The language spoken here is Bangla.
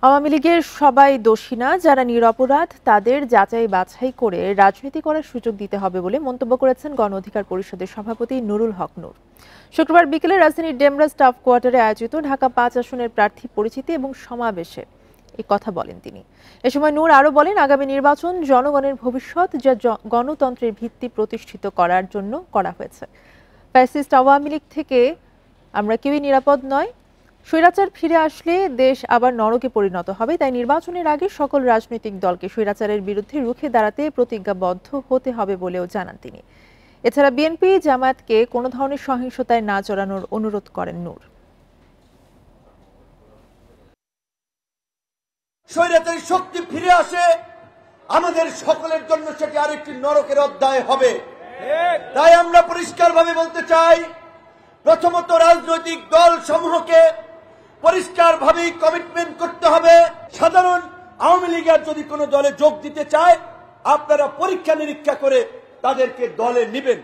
আওয়ামী লীগের সবাই দোষী না, যারা নিরপরাধ তাদের যাচাই বাছাই করে রাজনীতি করার সুযোগ দিতে হবে বলে মন্তব্য করেছেন গণ অধিকার পরিষদের সভাপতি নুরুল হক নূর। শুক্রবার বিকেলে রাজধানীর ডেমরা স্টাফ কোয়ার্টারে আয়োজিত ঢাকা ৫ আসনের প্রার্থী পরিচিতি এবং সমাবেশে এই কথা বলেন তিনি। এ সময় নূর আরও বলেন, আগামী নির্বাচন জনগণের ভবিষ্যৎ, যা গণতন্ত্রের ভিত্তি প্রতিষ্ঠিত করার জন্য করা হয়েছে। ফ্যাসিস্ট আওয়ামী লীগ থেকে আমরা কেউই নিরাপদ নয়। স্বৈরাচার ফিরে আসলে দেশ আবার নরকে পরিণত হবে, তাই নির্বাচনের আগে সকল রাজনৈতিক দলকে স্বৈরাচারের বিরুদ্ধে রুখে দাঁড়াতে প্রতিজ্ঞাবদ্ধ হতে হবে বলেও জানান তিনি। এছাড়া বিএনপি জামায়াতকে কোনো ধরনের সহিংসতায় না জড়ানোর অনুরোধ করেন নূর। স্বৈরাচারী শক্তি ফিরে আসে, আমাদের সকলের জন্য সেটি আরেকটি নরকের অধ্যায় হবে। তাই আমরা পরিষ্কারভাবে বলতে চাই, প্রথমত রাজনৈতিক দল সমূহকে পরিষ্কারভাবে কমিটমেন্ট করতে হবে। সাধারণ আওয়ামী লীগের যদি কোনো দলে যোগ দিতে চায়, আপনারা পরীক্ষা নিরীক্ষা করে তাদেরকে দলে নেবেন।